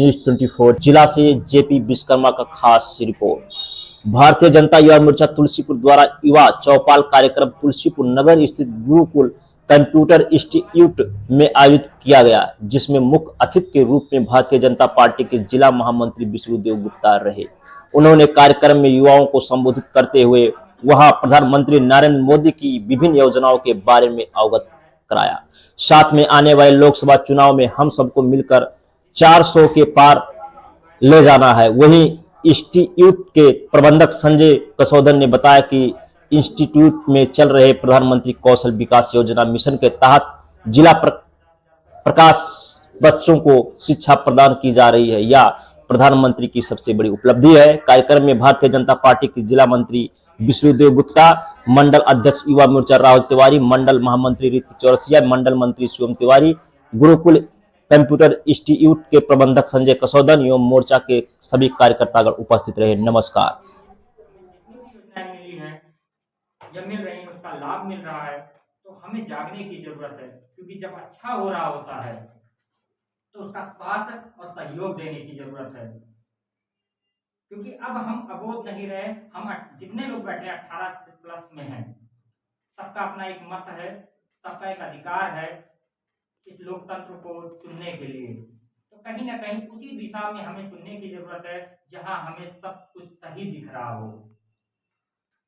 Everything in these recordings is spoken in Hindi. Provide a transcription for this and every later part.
न्यूज 24 जिला से जेपी विश्वकर्मा का खास रिपोर्ट। भारतीय जनता युवा मोर्चा तुलसीपुर द्वारा युवा चौपाल कार्यक्रम तुलसीपुर नगर स्थित गुरुकुल कंप्यूटर इंस्टीट्यूट में आयोजित किया गया, जिसमें मुख्य अतिथि के रूप में भारतीय जनता पार्टी के जिला महामंत्री विष्णुदेव गुप्ता रहे। उन्होंने कार्यक्रम में युवाओं को संबोधित करते हुए वहां प्रधानमंत्री नरेंद्र मोदी की विभिन्न योजनाओं के बारे में अवगत कराया। साथ में आने वाले लोकसभा चुनाव में हम सबको मिलकर 400 के पार ले जाना है। वहीं इंस्टीट्यूट के प्रबंधक संजय कसौदन ने बताया कि इंस्टीट्यूट में चल रहे प्रधानमंत्री कौशल विकास योजना मिशन के तहत जिला प्रकाश बच्चों को शिक्षा प्रदान की जा रही है। यह प्रधानमंत्री की सबसे बड़ी उपलब्धि है। कार्यक्रम में भारतीय जनता पार्टी के जिला मंत्री विष्णुदेव गुप्ता, मंडल अध्यक्ष युवा मोर्चा राहुल तिवारी, मंडल महामंत्री ऋतिक चौरसिया, मंडल मंत्री शिवम तिवारी, गुरुकुल कंप्यूटर इंस्टीट्यूट के प्रबंधक संजय कसौदन एवं मोर्चा के सभी कार्यकर्तागण उपस्थित रहे। नमस्कार। जब मिल रही है, उसका लाभ मिल रहा है, तो हमें जागने की जरूरत है, क्योंकि जब अच्छा हो रहा होता है तो उसका साथ और सहयोग देने की जरूरत है। क्योंकि अब हम अबोध नहीं रहे, हम जितने लोग बैठे 18 से प्लस में हैं, सबका अपना एक मत है, सबका एक अधिकार है इस लोकतंत्र को चुनने के लिए। तो कहीं ना कहीं उसी दिशा में हमें चुनने की जरूरत है जहां हमें सब कुछ सही दिख रहा हो,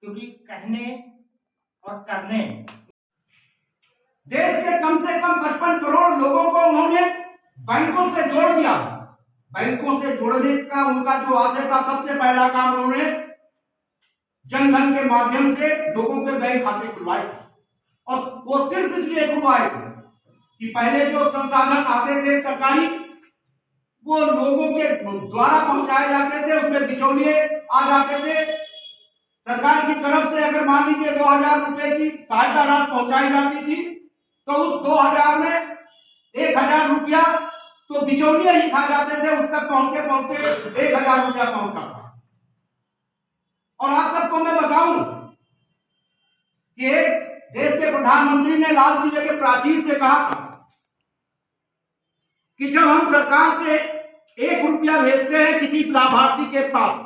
क्योंकि कहने और करने देश के कम से कम 55 करोड़ लोगों को उन्होंने बैंकों से जोड़ दिया। बैंकों से जोड़ने का उनका जो आशय था, सबसे पहला काम उन्होंने जनधन के माध्यम से लोगों के बैंक खाते खुलवाए थे। और वो सिर्फ इसलिए खुलवाए थे कि पहले जो संसाधन आते थे सरकारी, वो लोगों के द्वारा पहुंचाए जाते थे, उसमें बिचौलिए आ जाते थे। सरकार की तरफ से अगर मान लीजिए 2000 रुपए की सहायता राशि पहुंचाई जाती थी, तो उस 2000 में 1000 रुपया तो बिचौलिए ही खा जाते थे, उस तक पहुंचते पहुंचते 1000 रुपया पहुंचता था। और आप सबको मैं बताऊं कि देश के प्रधानमंत्री ने लाल किले के प्राचीर से कहा था कि जब हम सरकार से 1 रुपया भेजते हैं किसी लाभार्थी के पास,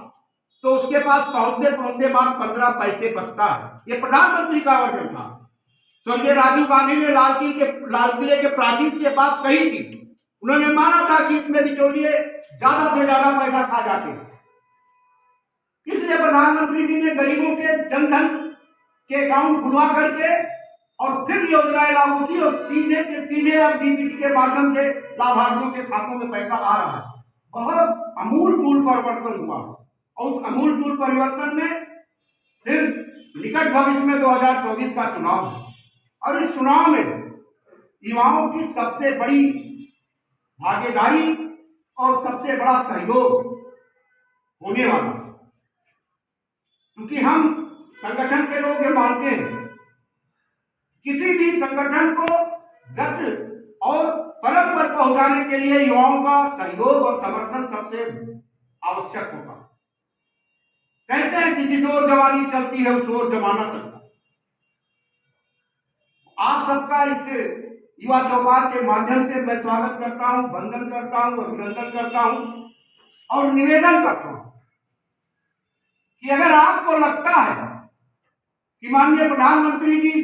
तो उसके पास पहुंचते पहुंचते बाद 15 पैसे बचता है। ये प्रधानमंत्री का वर्जन था। स्वर्गीय राजीव गांधी ने लाल किले के प्राचीर से बात कही थी। उन्होंने माना था कि इसमें बिचौलिए ज्यादा से ज्यादा पैसा खा जाते हैं। इसलिए प्रधानमंत्री जी ने गरीबों के जनधन के अकाउंट खुलवा करके और फिर योजनाएं लागू की, और सीधे के सीधे अब डीबीटी के माध्यम से लाभार्थियों के खातों में पैसा आ रहा है। बहुत अमूलचूल परिवर्तन हुआ। और उस अमूलचूल परिवर्तन में फिर निकट भविष्य में 2024 का चुनाव है, और इस चुनाव में युवाओं की सबसे बड़ी भागीदारी और सबसे बड़ा सहयोग होने वाला है। क्योंकि हम संगठन के लोग ये मानते हैं, किसी भी संगठन को गति और परम पर पहुंचाने के लिए युवाओं का सहयोग और समर्थन सबसे आवश्यक होगा। कहते हैं कि जिस ओर जवानी चलती है उस ओर जमाना चलता है। आप सबका इस युवा चौपाल के माध्यम से मैं स्वागत करता हूं, वंदन करता हूं, अभिनंदन करता हूं और निवेदन करता हूं कि अगर आपको लगता है कि माननीय प्रधानमंत्री जी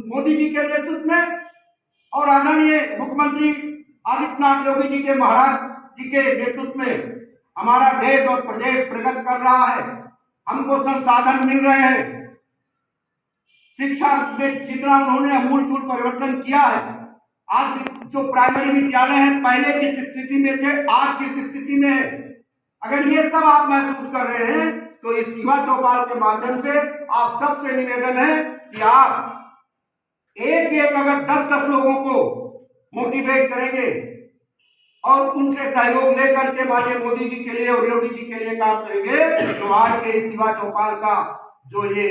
मोदी जी के नेतृत्व में और आदरणीय मुख्यमंत्री आदित्यनाथ योगी जी के महाराज जी के नेतृत्व में हमारा देश और प्रदेश प्रगति कर रहा है, हमको संसाधन मिल रहे हैं, शिक्षा में जितना उन्होंने अमूलचूल परिवर्तन किया है, आज जो प्राइमरी विद्यालय हैं पहले किस स्थिति में थे, आज किस स्थिति में है, अगर ये सब आप महसूस कर रहे हैं तो इस युवा चौपाल के माध्यम से आप सबसे निवेदन है कि आप एक एक अगर 10-10 लोगों को मोटिवेट करेंगे और उनसे सहयोग लेकर के माननीय मोदी जी के लिए और योगी जी के लिए काम करेंगे, तो आज के इस युवा चौपाल का जो ये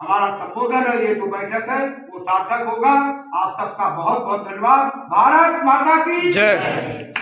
हमारा संबोधन है, ये जो बैठक है, वो सार्थक होगा। आप सबका बहुत बहुत धन्यवाद। भारत माता की जय।